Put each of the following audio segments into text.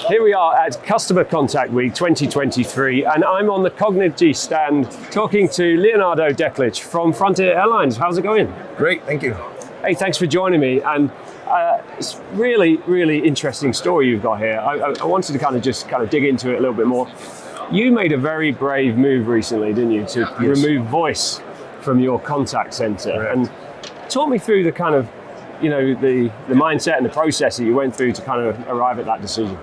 Here we are at Customer Contact Week 2023, and I'm on the Cognigy stand talking to Leonardo Declich from Frontier Airlines. How's it going? Great, thank you. Hey, thanks for joining me. And it's really interesting story you've got here. I wanted to kind of dig into it a little bit more. You made a very brave move recently, didn't you, to remove voice from your contact center? Right. And talk me through the kind of, the mindset and the process that you went through to kind of arrive at that decision.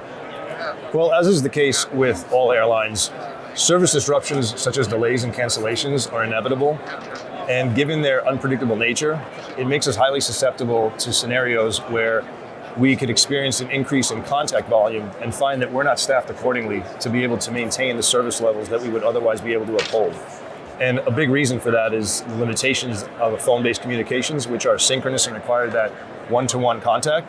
Well, as is the case with all airlines, service disruptions such as delays and cancellations are inevitable. And given their unpredictable nature, it makes us highly susceptible to scenarios where we could experience an increase in contact volume and find that we're not staffed accordingly to be able to maintain the service levels that we would otherwise be able to uphold. And a big reason for that is the limitations of phone-based communications, which are synchronous and require that one-to-one contact.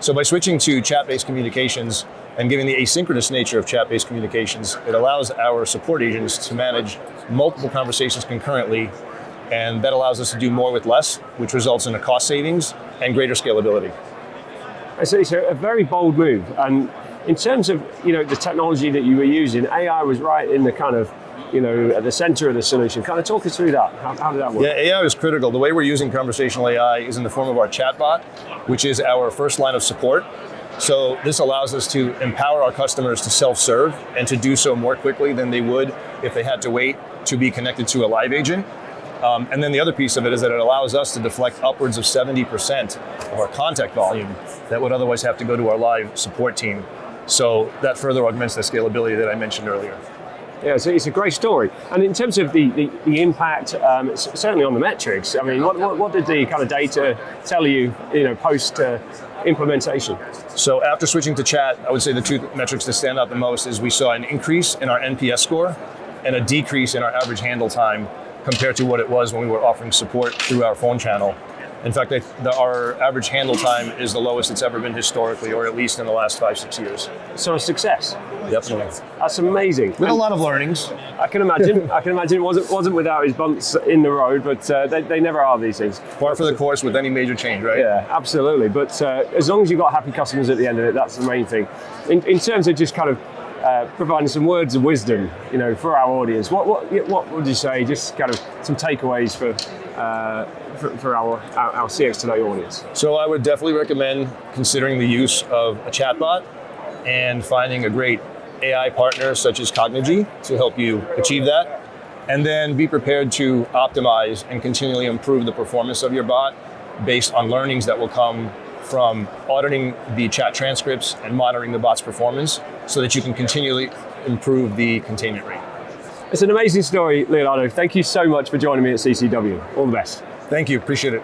So by switching to chat-based communications and given the asynchronous nature of chat-based communications, it allows our support agents to manage multiple conversations concurrently, and that allows us to do more with less, which results in a cost savings and greater scalability. So it's a very bold move. And in terms of the technology that you were using, AI was right in the kind of at the center of the solution. Kind of talk us through that. How did that work? Yeah, AI is critical. The way we're using conversational AI is in the form of our chatbot, which is our first line of support. So this allows us to empower our customers to self-serve and to do so more quickly than they would if they had to wait to be connected to a live agent. And then the other piece of it is that it allows us to deflect upwards of 70% of our contact volume that would otherwise have to go to our live support team. So that further augments the scalability that I mentioned earlier. Yeah, so it's a great story. And in terms of the impact, certainly on the metrics, I mean, what did the kind of data tell you, post implementation? So after switching to chat, I would say the two metrics that stand out the most is we saw an increase in our NPS score and a decrease in our average handle time compared to what it was when we were offering support through our phone channel. In fact, our average handle time is the lowest it's ever been historically, or at least in the last 5-6 years. So a success. Definitely. That's amazing. With a lot of learnings. I can imagine. It wasn't without his bumps in the road, but they never are, these things. Par for the course with any major change, right? Yeah, absolutely. But as long as you've got happy customers at the end of it, that's the main thing. In terms of just kind of providing some words of wisdom, for our audience, what would you say? Just kind of some takeaways for our CX Today audience. So I would definitely recommend considering the use of a chatbot and finding a great AI partner such as Cognigy to help you achieve that. And then be prepared to optimize and continually improve the performance of your bot based on learnings that will come from auditing the chat transcripts and monitoring the bot's performance so that you can continually improve the containment rate. It's an amazing story, Leonardo. Thank you so much for joining me at CCW. All the best. Thank you, appreciate it.